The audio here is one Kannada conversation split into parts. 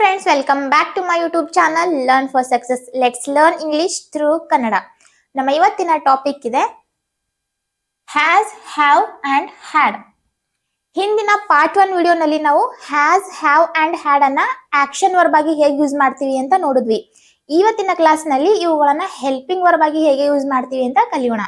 friends, welcome back to my YouTube channel Learn for Success. Let's learn English through Kannada. ನಮ್ಮ ಇವತ್ತಿನ ಟಾಪಿಕ್ ಇದೆ has, have and had. ಹಿಂದಿನ ಪಾರ್ಟ್ 1 ವಿಡಿಯೋನಲ್ಲಿ ನಾವು has, have and had ಅನ್ನ ಆಕ್ಷನ್ ವರ್ಬ್ ಆಗಿ ಹೇಗೆ ಯೂಸ್ ಮಾಡ್ತೀವಿ ಅಂತ ನೋಡಿದ್ವಿ. ಇವತ್ತಿನ ಕ್ಲಾಸ್ ನಲ್ಲಿ ಇವುಗಳನ್ನ ಹೆಲ್ಪಿಂಗ್ ವರ್ಬ್ ಆಗಿ ಹೇಗೆ ಯೂಸ್ ಮಾಡ್ತೀವಿ ಅಂತ ಕಲಿಯೋಣ.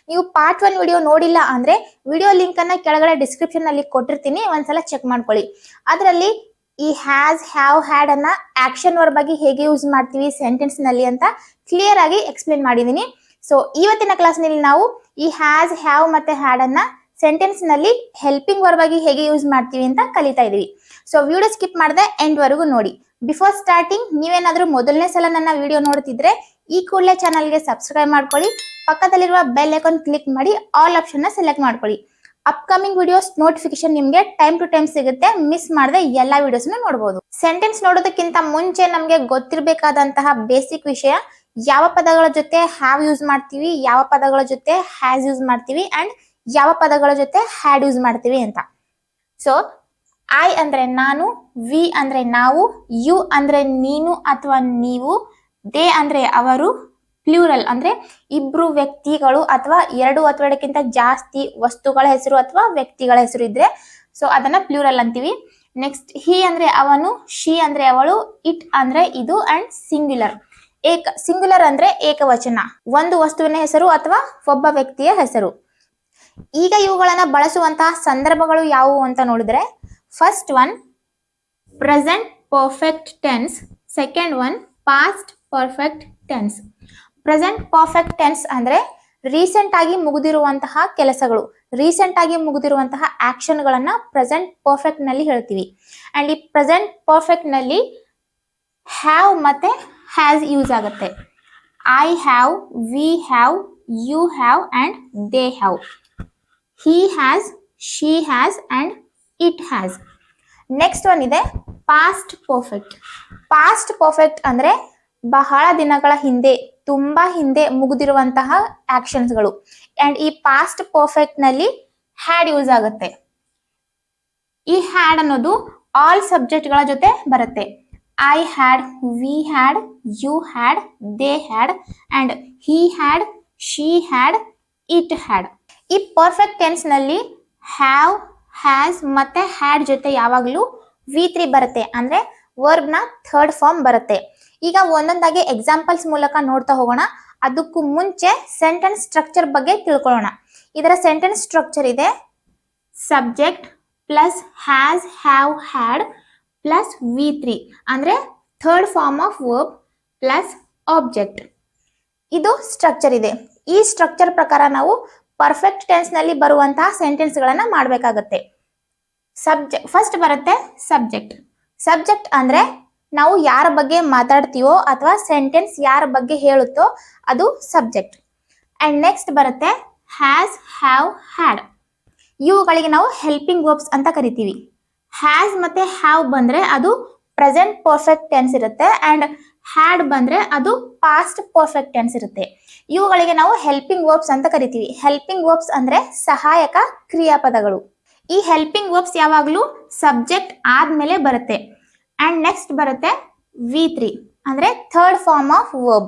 ನೀವು ಪಾರ್ಟ್ 1 ವಿಡಿಯೋ ನೋಡಿಲ್ಲ ಅಂದ್ರೆ ವಿಡಿಯೋ ಲಿಂಕ್ ಅನ್ನ ಕೆಳಗಡೆ ಡಿಸ್ಕ್ರಿಪ್ಷನ್ ನಲ್ಲಿ ಕೊಟ್ಟಿರ್ತೀನಿ, ಒಂದ್ಸಲ ಚೆಕ್ ಮಾಡ್ಕೊಳ್ಳಿ. ಅದರಲ್ಲಿ ಈ ಹ್ಯಾಸ್, ಹ್ಯಾವ್, ಹ್ಯಾಡ್ ಅನ್ನ ಆಕ್ಷನ್ ವರ್ಬ್ ಆಗಿ ಹೇಗೆ ಯೂಸ್ ಮಾಡ್ತೀವಿ ಸೆಂಟೆನ್ಸ್ ನಲ್ಲಿ ಅಂತ ಕ್ಲಿಯರ್ ಆಗಿ ಎಕ್ಸ್ಪ್ಲೇನ್ ಮಾಡಿದೀನಿ. ಸೊ ಇವತ್ತಿನ ಕ್ಲಾಸ್ ನಲ್ಲಿ ನಾವು ಈ ಹ್ಯಾಸ್, ಹ್ಯಾವ್ ಮತ್ತೆ ಹ್ಯಾಡ್ ಅನ್ನ ಸೆಂಟೆನ್ಸ್ ನಲ್ಲಿ ಹೆಲ್ಪಿಂಗ್ ವರ್ಬ್ ಆಗಿ ಹೇಗೆ ಯೂಸ್ ಮಾಡ್ತೀವಿ ಅಂತ ಕಲಿತಾ ಇದೀವಿ. ಸೊ ವಿಡಿಯೋ ಸ್ಕಿಪ್ ಮಾಡದೆ ಎಂಡ್ ವರೆಗೂ ನೋಡಿ. ಬಿಫೋರ್ ಸ್ಟಾರ್ಟಿಂಗ್ ನೀವೇನಾದ್ರೂ ಮೊದಲನೇ ಸಲ ನನ್ನ ವಿಡಿಯೋ ನೋಡ್ತಿದ್ರೆ ಈ ಕೂಡಲೇ ಚಾನಲ್ಗೆ ಸಬ್ಸ್ಕ್ರೈಬ್ ಮಾಡ್ಕೊಳ್ಳಿ, ಪಕ್ಕದಲ್ಲಿರುವ ಬೆಲ್ ಐಕಾನ್ ಕ್ಲಿಕ್ ಮಾಡಿ ಆಲ್ ಆಪ್ಷನ್ ನ ಸೆಲೆಕ್ಟ್ ಮಾಡ್ಕೊಳ್ಳಿ. ಅಪ್ಕಮಿಂಗ್ ವಿಡಿಯೋಸ್ ನೋಟಿಫಿಕೇಶನ್ ನಿಮ್ಗೆ ಟೈಮ್ ಟು ಟೈಮ್ ಸಿಗುತ್ತೆ, ಮಿಸ್ ಮಾಡದೆ ಎಲ್ಲಾ ವಿಡಿಯೋಸ್ ನೋಡಬಹುದು. ಸೆಂಟೆನ್ಸ್ ನೋಡೋದಕ್ಕಿಂತ ಮುಂಚೆ ನಮ್ಗೆ ಗೊತ್ತಿರಬೇಕಾದಂತಹ ಬೇಸಿಕ್ ವಿಷಯ, ಯಾವ ಪದಗಳ ಜೊತೆ ಹ್ಯಾವ್ ಯೂಸ್ ಮಾಡ್ತೀವಿ, ಯಾವ ಪದಗಳ ಜೊತೆ ಹ್ಯಾಸ್ ಯೂಸ್ ಮಾಡ್ತೀವಿ ಅಂಡ್ ಯಾವ ಪದಗಳ ಜೊತೆ ಹ್ಯಾಡ್ ಯೂಸ್ ಮಾಡ್ತೀವಿ ಅಂತ. ಸೊ ಐ ಅಂದ್ರೆ ನಾನು, ವಿ ಅಂದ್ರೆ ನಾವು, ಯು ಅಂದ್ರೆ ನೀನು ಅಥವಾ ನೀವು, ದೇ ಅಂದ್ರೆ ಅವರು, ಪ್ಲೂರಲ್ ಅಂದ್ರೆ ಇಬ್ರು ವ್ಯಕ್ತಿಗಳು ಅಥವಾ ಎರಡು ಅಥವಾ ಎರಡಕ್ಕಿಂತ ಜಾಸ್ತಿ ವಸ್ತುಗಳ ಹೆಸರು ಅಥವಾ ವ್ಯಕ್ತಿಗಳ ಹೆಸರು ಇದ್ರೆ ಸೊ ಅದನ್ನ ಪ್ಲೂರಲ್ ಅಂತೀವಿ. ನೆಕ್ಸ್ಟ್ ಹಿ ಅಂದ್ರೆ ಅವನು, ಶಿ ಅಂದ್ರೆ ಅವಳು, ಇಟ್ ಅಂದ್ರೆ ಇದು ಅಂಡ್ ಸಿಂಗ್ಯುಲರ್. ಸಿಂಗ್ಯುಲರ್ ಅಂದ್ರೆ ಏಕವಚನ, ಒಂದು ವಸ್ತುವಿನ ಹೆಸರು ಅಥವಾ ಒಬ್ಬ ವ್ಯಕ್ತಿಯ ಹೆಸರು. ಈಗ ಇವುಗಳನ್ನ ಬಳಸುವಂತಹ ಸಂದರ್ಭಗಳು ಯಾವುವು ಅಂತ ನೋಡಿದ್ರೆ, first one present perfect tense, second one past perfect tense. Present perfect tense ಅಂದ್ರೆ ರೀಸೆಂಟ್ ಆಗಿ ಮುಗಿದಿರುವಂತಹ ಕೆಲಸಗಳು, ರೀಸೆಂಟ್ ಆಗಿ ಮುಗಿದಿರುವಂತಹ ಆಕ್ಷನ್ ಗಳನ್ನ ಪ್ರೆಸೆಂಟ್ ಪರ್ಫೆಕ್ಟ್ ನಲ್ಲಿ ಹೇಳ್ತೀವಿ. ಅಂಡ್ ಈ ಪ್ರೆಸೆಂಟ್ ಪರ್ಫೆಕ್ಟ್ ನಲ್ಲಿ ಹ್ಯಾವ್ ಮತ್ತೆ ಹ್ಯಾಸ್ ಯೂಸ್ ಆಗುತ್ತೆ. I have, we have, you have and they have. He has, she has and it has. Next one ಇದೆ ಪಾಸ್ಟ್ ಪರ್ಫೆಕ್ಟ್. ಪಾಸ್ಟ್ ಪರ್ಫೆಕ್ಟ್ ಅಂದ್ರೆ ಬಹಳ ದಿನಗಳ ಹಿಂದೆ, ತುಂಬಾ ಹಿಂದೆ ಮುಗಿದಿರುವಂತಹ ಆಕ್ಷನ್ಸ್ಗಳು. ಅಂಡ್ ಈ ಪಾಸ್ಟ್ ಪರ್ಫೆಕ್ಟ್ ನಲ್ಲಿ ಹ್ಯಾಡ್ ಯೂಸ್ ಆಗುತ್ತೆ. ಈ ಹ್ಯಾಡ್ ಅನ್ನೋದು ಆಲ್ ಸಬ್ಜೆಕ್ಟ್ ಗಳ ಜೊತೆ ಬರುತ್ತೆ. I had, we had, you had, they had and he had, she had, it had. ಈ ಪರ್ಫೆಕ್ಟ್ ಟೆನ್ಸ್ ನಲ್ಲಿ ಹ್ಯಾವ್, ಹ್ಯಾಸ್ ಮತ್ತೆ ಹ್ಯಾಡ್ ಜೊತೆ ಯಾವಾಗ್ಲೂ V3 ಬರುತ್ತೆ, ಅಂದ್ರೆ ವರ್ಬ್ ನ ಥರ್ಡ್ ಫಾರ್ಮ್ ಬರುತ್ತೆ. ಈಗ ಒಂದೊಂದಾಗಿ ಎಕ್ಸಾಂಪಲ್ಸ್ ಮೂಲಕ ನೋಡ್ತಾ ಹೋಗೋಣ. ಅದಕ್ಕೂ ಮುಂಚೆ ಸೆಂಟೆನ್ಸ್ ಸ್ಟ್ರಕ್ಚರ್ ಬಗ್ಗೆ ತಿಳ್ಕೊಳ್ಳೋಣ. ಇದರ ಸೆಂಟೆನ್ಸ್ ಸ್ಟ್ರಕ್ಚರ್ ಇದೆ subject plus has, have, had plus V3 ಅಂದ್ರೆ third form of verb plus object. ಇದು ಸ್ಟ್ರಕ್ಚರ್ ಇದೆ. ಈ ಸ್ಟ್ರಕ್ಚರ್ ಪ್ರಕಾರ ನಾವು ಪರ್ಫೆಕ್ಟ್ ಟೆನ್ಸ್ ನಲ್ಲಿ ಬರುವಂತಹ ಸೆಂಟೆನ್ಸ್ ಗಳನ್ನ ಮಾಡಬೇಕಾಗುತ್ತೆ. ಫಸ್ಟ್ ಬರುತ್ತೆ ಸಬ್ಜೆಕ್ಟ್. ಸಬ್ಜೆಕ್ಟ್ ಅಂದ್ರೆ ನಾವು ಯಾರ ಬಗ್ಗೆ ಮಾತಾಡ್ತೀವೋ ಅಥವಾ ಸೆಂಟೆನ್ಸ್ ಯಾರ ಬಗ್ಗೆ ಹೇಳುತ್ತೋ ಅದು ಸಬ್ಜೆಕ್ಟ್. ಅಂಡ್ ನೆಕ್ಸ್ಟ್ ಬರುತ್ತೆ ಹ್ಯಾಸ್, ಹ್ಯಾವ್, ಹ್ಯಾಡ್. ಇವುಗಳಿಗೆ ನಾವು ಹೆಲ್ಪಿಂಗ್ ವರ್ಬ್ಸ್ ಅಂತ ಕರಿತೀವಿ. ಹ್ಯಾಸ್ ಮತ್ತೆ ಹ್ಯಾವ್ ಬಂದ್ರೆ ಅದು ಪ್ರೆಸೆಂಟ್ ಪರ್ಫೆಕ್ಟ್ ಟೆನ್ಸ್ ಇರುತ್ತೆ ಅಂಡ್ ಹ್ಯಾಡ್ ಬಂದ್ರೆ ಅದು ಪಾಸ್ಟ್ ಪರ್ಫೆಕ್ಟ್ ಟೆನ್ಸ್ ಇರುತ್ತೆ. ಇವುಗಳಿಗೆ ನಾವು ಹೆಲ್ಪಿಂಗ್ ವರ್ಬ್ಸ್ ಅಂತ ಕರಿತೀವಿ. ಹೆಲ್ಪಿಂಗ್ ವರ್ಬ್ಸ್ ಅಂದ್ರೆ ಸಹಾಯಕ ಕ್ರಿಯಾಪದಗಳು. ಈ ಹೆಲ್ಪಿಂಗ್ ವರ್ಬ್ಸ್ ಯಾವಾಗ್ಲೂ ಸಬ್ಜೆಕ್ಟ್ ಆದ್ಮೇಲೆ ಬರುತ್ತೆ. ಅಂಡ್ ನೆಕ್ಸ್ಟ್ ಬರುತ್ತೆ V3 ಅಂದ್ರೆ ಥರ್ಡ್ ಫಾರ್ಮ್ ಆಫ್ ವರ್ಬ್.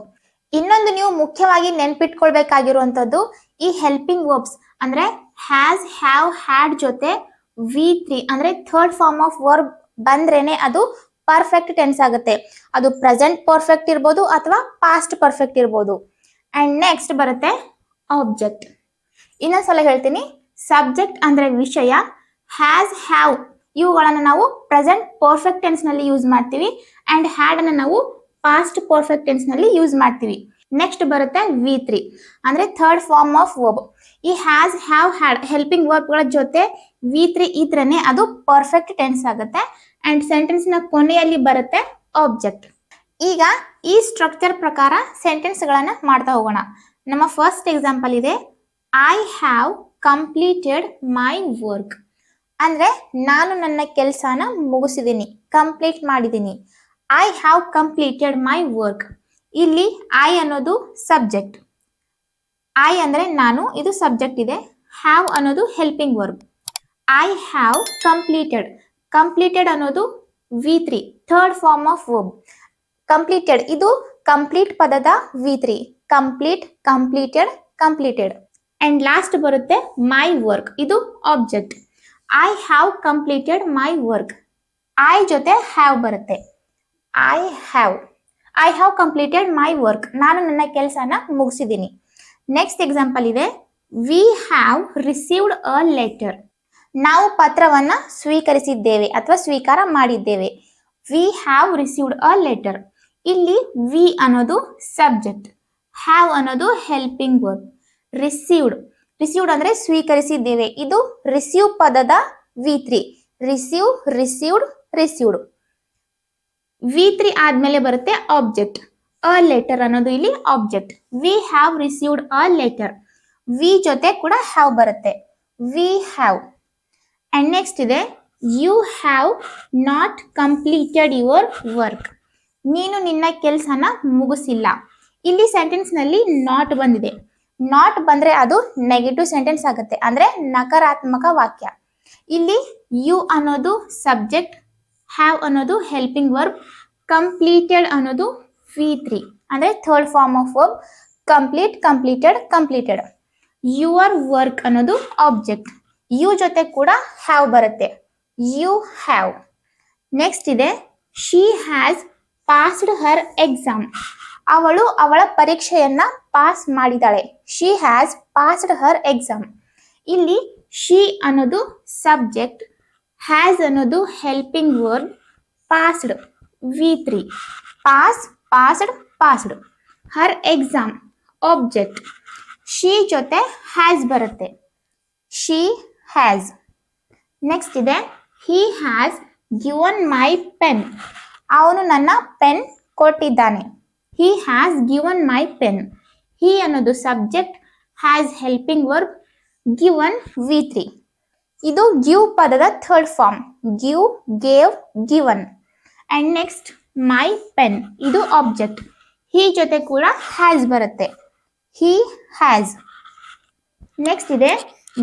ಇನ್ನೊಂದು ನೀವು ಮುಖ್ಯವಾಗಿ ನೆನ್ಪಿಟ್ಕೊಳ್ಬೇಕಾಗಿರುವಂತದ್ದು, ಈ ಹೆಲ್ಪಿಂಗ್ ವರ್ಬ್ಸ್ ಅಂದ್ರೆ ಹ್ಯಾಸ್, ಹ್ಯಾವ್, ಹ್ಯಾಡ್ ಜೊತೆ V3 ಅಂದ್ರೆ ಥರ್ಡ್ ಫಾರ್ಮ್ ಆಫ್ ವರ್ಬ್ ಬಂದ್ರೇನೆ ಅದು ಪರ್ಫೆಕ್ಟ್ ಟೆನ್ಸ್ ಆಗುತ್ತೆ. ಅದು ಪ್ರೆಸೆಂಟ್ ಪರ್ಫೆಕ್ಟ್ ಇರ್ಬೋದು ಅಥವಾ ಪಾಸ್ಟ್ ಪರ್ಫೆಕ್ಟ್ ಇರ್ಬೋದು. ಅಂಡ್ ನೆಕ್ಸ್ಟ್ ಬರುತ್ತೆ ಆಬ್ಜೆಕ್ಟ್. ಇನ್ನೊಂದ್ಸಲ ಹೇಳ್ತೀನಿ, ಸಬ್ಜೆಕ್ಟ್ ಅಂದ್ರೆ ವಿಷಯ, ಹ್ಯಾಸ್, ಹ್ಯಾವ್ ಇವುಗಳನ್ನ ನಾವು ಪ್ರೆಸೆಂಟ್ ಪರ್ಫೆಕ್ಟ್ ಟೆನ್ಸ್ ನಲ್ಲಿ ಯೂಸ್ ಮಾಡ್ತೀವಿ ಅಂಡ್ ಹ್ಯಾಡ್ ಅನ್ನ ನಾವು ಪಾಸ್ಟ್ ಪರ್ಫೆಕ್ಟ್ ಟೆನ್ಸ್ ನಲ್ಲಿ ಯೂಸ್ ಮಾಡ್ತೀವಿ. ನೆಕ್ಸ್ಟ್ ಬರುತ್ತೆ V3 ಅಂದ್ರೆ ಥರ್ಡ್ ಫಾರ್ಮ್ ಆಫ್ ವರ್ಬ್. ಈ has, have, had helping verb ಗಳ ಜೊತೆ V3 ಇದ್ರೇನೆ ಅದು ಪರ್ಫೆಕ್ಟ್ ಟೆನ್ಸ್ ಆಗುತ್ತೆ ಅಂಡ್ ಸೆಂಟೆನ್ಸ್ ನ ಕೊನೆಯಲ್ಲಿ ಬರುತ್ತೆ ಆಬ್ಜೆಕ್ಟ್. ಈಗ ಈ ಸ್ಟ್ರಕ್ಚರ್ ಪ್ರಕಾರ ಸೆಂಟೆನ್ಸ್ ಗಳನ್ನ ಮಾಡ್ತಾ ಹೋಗೋಣ. ನಮ್ಮ ಫಸ್ಟ್ ಎಕ್ಸಾಂಪಲ್ ಇದೆ I have completed my work. ಅಂದ್ರೆ ನಾನು ನನ್ನ ಕೆಲಸನ ಮುಗಿಸಿದ್ದೀನಿ, ಕಂಪ್ಲೀಟ್ ಮಾಡಿದ್ದೀನಿ. I have completed my work. ಇಲ್ಲಿ ಐ ಅನ್ನೋದು ಸಬ್ಜೆಕ್ಟ್, ಐ ಅಂದ್ರೆ ನಾನು, ಇದು ಸಬ್ಜೆಕ್ಟ್ ಇದೆ. ಹ್ಯಾವ್ ಅನ್ನೋದು helping verb. I have completed. Completed ಅನ್ನೋದು V3 third form of verb. Completed ಇದು ಕಂಪ್ಲೀಟ್ ಪದದ V3. Complete, completed, completed. And last ಬರುತ್ತೆ ಮೈ ವರ್ಕ್. ಇದು object. I have completed my work. I ಜೊತೆ ಹ್ಯಾವ್ ಬರುತ್ತೆ. I have completed my work. ನಾನು ನನ್ನ ಕೆಲಸನ ಮುಗಿಸಿದ್ದೀನಿ. ನೆಕ್ಸ್ಟ್ ಎಕ್ಸಾಂಪಲ್ ಇದೆ, V have received a letter. ನಾವು ಪತ್ರವನ್ನ ಸ್ವೀಕರಿಸಿದ್ದೇವೆ ಅಥವಾ ಸ್ವೀಕಾರ ಮಾಡಿದ್ದೇವೆ. V have received a letter. ಇಲ್ಲಿ ವಿ ಅನ್ನೋದು ಸಬ್ಜೆಕ್ಟ್, ಹ್ಯಾವ್ ಅನ್ನೋದು ಹೆಲ್ಪಿಂಗ್ ವರ್ಬ್. ರಿಸೀವ್ಡ್ ಅಂದ್ರೆ ಸ್ವೀಕರಿಸಿದ್ದೇವೆ. ಇದು ರಿಸೀವ್ ಪದದ V3. ರಿಸೀವ್ಡ್. V3 ಆದ್ಮೇಲೆ ಬರುತ್ತೆ ಆಬ್ಜೆಕ್ಟ್. ಅ ಲೆಟರ್ ಅನ್ನೋದು ಇಲ್ಲಿ object. We have received a letter. We ಜೊತೆ ಕೂಡ ಹ್ಯಾವ್ ಬರುತ್ತೆ. We have. ಅಂಡ್ ನೆಕ್ಸ್ಟ್ ಇದೆ, you have not completed your work. ನೀನು ನಿನ್ನ ಕೆಲಸನ ಮುಗಿಸಿಲ್ಲ. ಇಲ್ಲಿ ಸೆಂಟೆನ್ಸ್ ನಲ್ಲಿ ನಾಟ್ ಬಂದಿದೆ. ನಾಟ್ ಬಂದ್ರೆ ಅದು ನೆಗೆಟಿವ್ ಸೆಂಟೆನ್ಸ್ ಆಗುತ್ತೆ, ಅಂದ್ರೆ ನಕಾರಾತ್ಮಕ ವಾಕ್ಯ. ಇಲ್ಲಿ ಯು ಅನ್ನೋದು ಸಬ್ಜೆಕ್ಟ್, ಹ್ಯಾವ್ ಅನ್ನೋದು ಹೆಲ್ಪಿಂಗ್ ವರ್ಬ್, ಕಂಪ್ಲೀಟೆಡ್ ಅನ್ನೋದು V3 ಅಂದ್ರೆ third form of verb. Complete, completed. Your work ಅನ್ನೋದು ಆಬ್ಜೆಕ್ಟ್. ಯು ಜೊತೆ ಕೂಡ ಹ್ಯಾವ್ ಬರುತ್ತೆ. You have. ನೆಕ್ಸ್ಟ್ ಇದೆ, she has passed her exam. ಅವಳು ಅವಳ ಪರೀಕ್ಷೆಯನ್ನ ಪಾಸ್ ಮಾಡಿದಾಳೆ. She has passed her exam. ಇಲ್ಲಿ ಶಿ ಅನ್ನೋದು ಸಬ್ಜೆಕ್ಟ್, ಹ್ಯಾಸ್ ಅನ್ನೋದು helping verb, passed V3. Passed. Her exam object. She ಜೊತೆ ಹ್ಯಾಸ್ ಬರುತ್ತೆ. She has. ನೆಕ್ಸ್ಟ್ ಇದೆ, ಹಿ ಹ್ಯಾಸ್ ಗಿವನ್ ಮೈ ಪೆನ್. ಅವನು ನನ್ನ ಪೆನ್ ಕೊಟ್ಟಿದ್ದಾನೆ. He has given my pen. He ಅನ್ನೋದು subject, has helping verb, given V3. ಇದು ಗಿವ್ ಪದದ third form. Give, gave, given. And next my pen ಇದು ಆಬ್ಜೆಕ್ಟ್. ಹಿ ಜೊತೆ ಕೂಡ ಹ್ಯಾಸ್ ಬರುತ್ತೆ. He has. ನೆಕ್ಸ್ಟ್ ಇದೆ,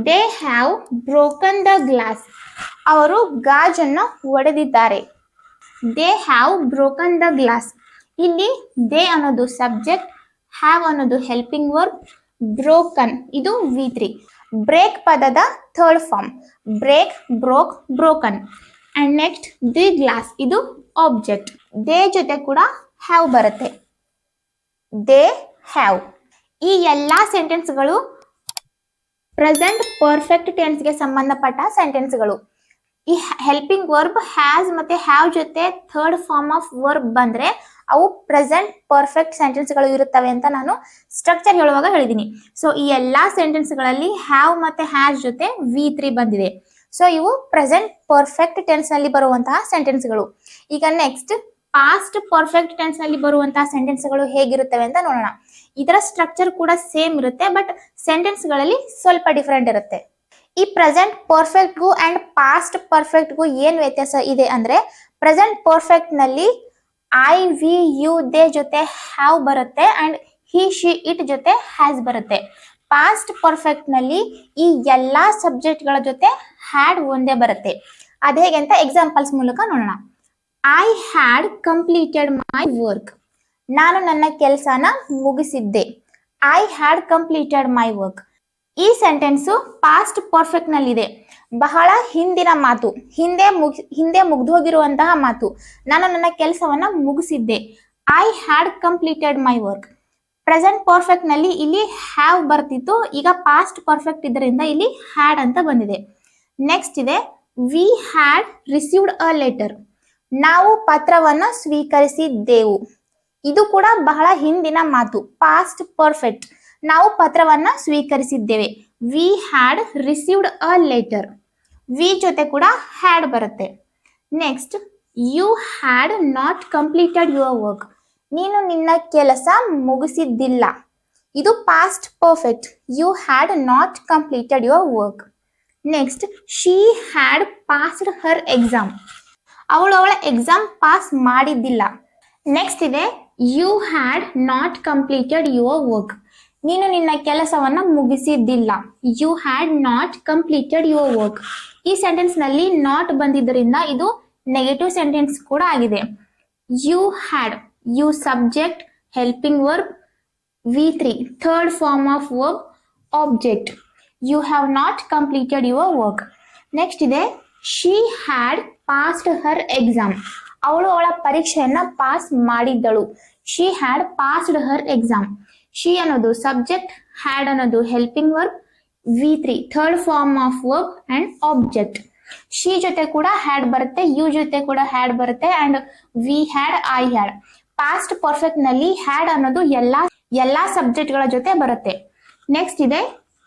they have broken the glass. ಅವರು ಗಾಜನ್ನು ಒಡೆದಿದ್ದಾರೆ. They have broken the glass. ಇಲ್ಲಿ ದೇ ಅನ್ನೋದು ಸಬ್ಜೆಕ್ಟ್, ಹ್ಯಾವ್ ಅನ್ನೋದು ಹೆಲ್ಪಿಂಗ್ ವರ್ಬ್, ಬ್ರೋಕನ್ ಇದು V3. ಬ್ರೇಕ್ ಪದದ third form. Break, broke, broken. And next the glass ಇದು ಆಬ್ಜೆಕ್ಟ್. ದೇ ಜೊತೆ ಕೂಡ ಹ್ಯಾವ್ ಬರುತ್ತೆ. They have. ಈ ಎಲ್ಲಾ ಸೆಂಟೆನ್ಸ್ಗಳು ಪ್ರೆಸೆಂಟ್ ಪರ್ಫೆಕ್ಟ್ ಟೆನ್ಸ್ಗೆ ಸಂಬಂಧಪಟ್ಟ ಸೆಂಟೆನ್ಸ್ಗಳು. ಈ ಹೆಲ್ಪಿಂಗ್ ವರ್ಬ್ ಹ್ಯಾಸ್ ಮತ್ತೆ ಹ್ಯಾವ್ ಜೊತೆ ಥರ್ಡ್ ಫಾರ್ಮ್ ಆಫ್ ವರ್ಬ್ ಬಂದ್ರೆ ಅವು ಪ್ರೆಸೆಂಟ್ ಪರ್ಫೆಕ್ಟ್ ಸೆಂಟೆನ್ಸ್ಗಳು ಇರುತ್ತವೆ ಅಂತ ನಾನು ಸ್ಟ್ರಕ್ಚರ್ ಹೇಳುವಾಗ ಹೇಳಿದ್ದೀನಿ. ಸೊ ಈ ಎಲ್ಲಾ ಸೆಂಟೆನ್ಸ್ಗಳಲ್ಲಿ ಹ್ಯಾವ್ ಮತ್ತೆ ಹ್ಯಾಸ್ ಜೊತೆ V3 ಬಂದಿದೆ. ಸೊ ಇವು ಪ್ರೆಸೆಂಟ್ ಪರ್ಫೆಕ್ಟ್ ಟೆನ್ಸ್ ನಲ್ಲಿ ಬರುವಂತಹ ಸೆಂಟೆನ್ಸ್ಗಳು. ಈಗ ನೆಕ್ಸ್ಟ್ ಪಾಸ್ಟ್ ಪರ್ಫೆಕ್ಟ್ ಟೆನ್ಸ್ ನಲ್ಲಿ ಬರುವಂತಹ ಸೆಂಟೆನ್ಸ್ಗಳು ಹೇಗಿರುತ್ತವೆ ಅಂತ ನೋಡೋಣ. ಇದರ ಸ್ಟ್ರಕ್ಚರ್ ಕೂಡ ಸೇಮ್ ಇರುತ್ತೆ, ಬಟ್ ಸೆಂಟೆನ್ಸ್ಗಳಲ್ಲಿ ಸ್ವಲ್ಪ ಡಿಫರೆಂಟ್ ಇರುತ್ತೆ. ಈ ಪ್ರೆಸೆಂಟ್ ಪರ್ಫೆಕ್ಟ್ಗೂ ಅಂಡ್ ಪಾಸ್ಟ್ ಪರ್ಫೆಕ್ಟ್ಗೂ ಏನ್ ವ್ಯತ್ಯಾಸ ಇದೆ ಅಂದ್ರೆ, ಪ್ರೆಸೆಂಟ್ ಪರ್ಫೆಕ್ಟ್ ನಲ್ಲಿ ಐ, ವಿ, ಯು, ದೇ ಜೊತೆ ಹ್ಯಾವ್ ಬರುತ್ತೆ ಅಂಡ್ ಹಿ, ಶಿ, ಇಟ್ ಜೊತೆ ಹ್ಯಾಸ್ ಬರುತ್ತೆ. ಪಾಸ್ಟ್ ಪರ್ಫೆಕ್ಟ್ ನಲ್ಲಿ ಈ ಎಲ್ಲಾ ಸಬ್ಜೆಕ್ಟ್ ಗಳ ಜೊತೆ ಹ್ಯಾಡ್ ಒಂದೇ ಬರುತ್ತೆ. ಅದ ಹೇಗೆ ಅಂತ ಎಕ್ಸಾಂಪಲ್ಸ್ ಮೂಲಕ ನೋಡೋಣ. I had completed my work. ನಾನು ನನ್ನ ಕೆಲಸನ ಮುಗಿಸಿದ್ದೆ. I had completed my work. ಈ ಸೆಂಟೆನ್ಸ್ ಪಾಸ್ಟ್ ಪರ್ಫೆಕ್ಟ್ ನಲ್ಲಿದೆ. ಬಹಳ ಹಿಂದಿನ ಮಾತು, ಹಿಂದೆ ಮುಗ್ದೋಗಿರುವಂತಹ ಮಾತು. ನಾನು ನನ್ನ ಕೆಲಸವನ್ನ ಮುಗಿಸಿದ್ದೆ. I had completed my work. Present perfect ನಲ್ಲಿ ಇಲ್ಲಿ ಹ್ಯಾವ್ ಬರ್ತಿತ್ತು, ಈಗ ಪಾಸ್ಟ್ ಪರ್ಫೆಕ್ಟ್ ಇದರಿಂದ ಇಲ್ಲಿ ಹ್ಯಾಡ್ ಅಂತ ಬಂದಿದೆ. ನೆಕ್ಸ್ಟ್ ಇದೆ, V had received a letter. ನಾವು ಪತ್ರವನ್ನ ಸ್ವೀಕರಿಸಿದ್ದೆವು. ಇದು ಕೂಡ ಬಹಳ ಹಿಂದಿನ ಮಾತು, ಪಾಸ್ಟ್ ಪರ್ಫೆಕ್ಟ್. ನಾವು ಪತ್ರವನ್ನ ಸ್ವೀಕರಿಸಿದ್ದೇವೆ. We had received a letter. We ಜೊತೆ ಕೂಡ ಹ್ಯಾಡ್ ಬರುತ್ತೆ. Next, you had not completed your work. ನೀನು ನಿನ್ನ ಕೆಲಸ ಮುಗಿಸಿದ್ದಿಲ್ಲ. ಇದು past perfect. You had not completed your work. Next, she had passed her exam. ಅವಳು ಅವಳ ಎಕ್ಸಾಮ್ ಪಾಸ್ ಮಾಡಿದ್ದಿಲ್ಲ. ನೆಕ್ಸ್ಟ್ ಇದೆ, you had not completed your work. ನೀನು ನಿನ್ನ ಕೆಲಸವನ್ನ ಮುಗಿಸಿದ್ದಿಲ್ಲ. You had not completed your work. ಈ ಸೆಂಟೆನ್ಸ್ ನಲ್ಲಿ ನಾಟ್ ಬಂದಿದ್ದರಿಂದ ಇದು ನೆಗೆಟಿವ್ ಸೆಂಟೆನ್ಸ್ ಕೂಡ ಆಗಿದೆ. You had, you subject, helping verb, V3 third form of verb, object. You have not completed your work. Next ಇದೆ she had passed her exam. ಅವಳು ಅವಳ ಪರೀಕ್ಷೆಯನ್ನ ಪಾಸ್ ಮಾಡಿದ್ದಳು. She had passed her exam. She ಅನ್ನೋದು ಸಬ್ಜೆಕ್ಟ್, ಹ್ಯಾಡ್ ಅನ್ನೋದು helping verb, V3 third form of verb and object. She ಜೊತೆ ಕೂಡ ಹ್ಯಾಡ್ ಬರುತ್ತೆ, ಯು ಜೊತೆ ಕೂಡ ಹ್ಯಾಡ್ ಬರುತ್ತೆ and we had, I had. Past perfect ನಲ್ಲಿ ಹ್ಯಾಡ್ ಅನ್ನೋದು ಎಲ್ಲಾ ಸಬ್ಜೆಕ್ಟ್ ಗಳ ಜೊತೆ ಬರುತ್ತೆ. ನೆಕ್ಸ್ಟ್ ಇದೆ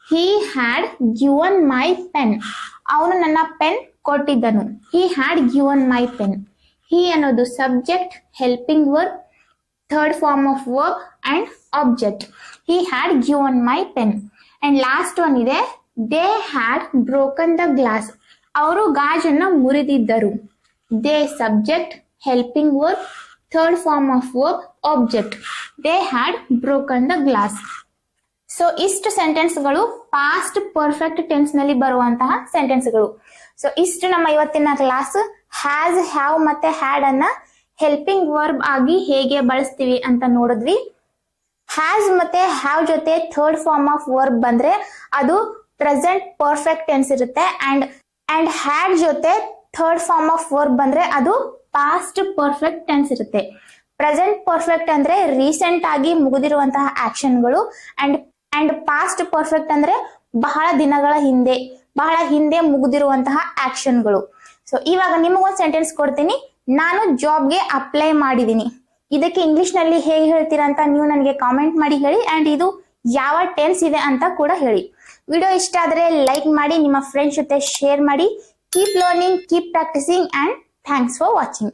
he had given my pen. ಅವನು ನನ್ನ ಪೆನ್ ಕೊಟ್ಟಿದ್ದನು. He had given my pen. He ಅನ್ನೋದು subject, helping verb, third form of verb and object. He had given my pen. And last one ಇದೆ they had broken the glass. ಅವರು ಗಾಜನ್ನ ಮುರಿದಿದ್ದರು. They subject, helping verb, third form of verb, object. They had broken the glass. So ಇಷ್ಟು ಸೆಂಟೆನ್ಸ್ಗಳು ಪಾಸ್ಟ್ ಪರ್ಫೆಕ್ಟ್ ಟೆನ್ಸ್ ನಲ್ಲಿ ಬರುವಂತಹ ಸೆಂಟೆನ್ಸ್ಗಳು. ಸೊ ಇಷ್ಟು ನಮ್ಮ ಇವತ್ತಿನ ಕ್ಲಾಸ್. ಹ್ಯಾಸ್, ಹ್ಯಾವ್ ಮತ್ತೆ ಹ್ಯಾಡ್ ಅನ್ನ ಹೆಲ್ಪಿಂಗ್ ವರ್ಬ್ ಆಗಿ ಹೇಗೆ ಬಳಸ್ತೀವಿ ಅಂತ ನೋಡಿದ್ವಿ. ಹ್ಯಾಸ್ ಮತ್ತೆ ಹ್ಯಾವ್ ಜೊತೆ ಥರ್ಡ್ ಫಾರ್ಮ್ ಆಫ್ ವರ್ಬ್ ಬಂದ್ರೆ ಅದು ಪ್ರೆಸೆಂಟ್ ಪರ್ಫೆಕ್ಟ್ ಟೆನ್ಸ್ ಇರುತ್ತೆ. ಅಂಡ್ ಹ್ಯಾಡ್ ಜೊತೆ ಥರ್ಡ್ ಫಾರ್ಮ್ ಆಫ್ ವರ್ಬ್ ಬಂದ್ರೆ ಅದು ಪಾಸ್ಟ್ ಪರ್ಫೆಕ್ಟ್ ಟೆನ್ಸ್ ಇರುತ್ತೆ. ಪ್ರೆಸೆಂಟ್ ಪರ್ಫೆಕ್ಟ್ ಅಂದ್ರೆ ರೀಸೆಂಟ್ ಆಗಿ ಮುಗಿದಿರುವಂತಹ ಆಕ್ಷನ್ಗಳು ಅಂಡ್ ಪಾಸ್ಟ್ ಪರ್ಫೆಕ್ಟ್ ಅಂದ್ರೆ ಬಹಳ ದಿನಗಳ ಹಿಂದೆ, ಬಹಳ ಹಿಂದೆ ಮುಗಿದಿರುವಂತಹ ಆಕ್ಷನ್ಗಳು. ಸೊ ಇವಾಗ ನಿಮಗೊಂದು ಸೆಂಟೆನ್ಸ್ ಕೊಡ್ತೀನಿ. ನಾನು ಜಾಬ್ಗೆ ಅಪ್ಲೈ ಮಾಡಿದೀನಿ. ಇದಕ್ಕೆ ಇಂಗ್ಲಿಷ್ ನಲ್ಲಿ ಹೇಗೆ ಹೇಳ್ತೀರಾ ಅಂತ ನೀವು ನನಗೆ ಕಾಮೆಂಟ್ ಮಾಡಿ ಹೇಳಿ. ಅಂಡ್ ಇದು ಯಾವ ಟೆನ್ಸ್ ಇದೆ ಅಂತ ಕೂಡ ಹೇಳಿ. ವಿಡಿಯೋ ಇಷ್ಟ ಆದ್ರೆ ಲೈಕ್ ಮಾಡಿ, ನಿಮ್ಮ ಫ್ರೆಂಡ್ಸ್ ಜೊತೆ ಶೇರ್ ಮಾಡಿ. Keep learning, keep practising and thanks for watching.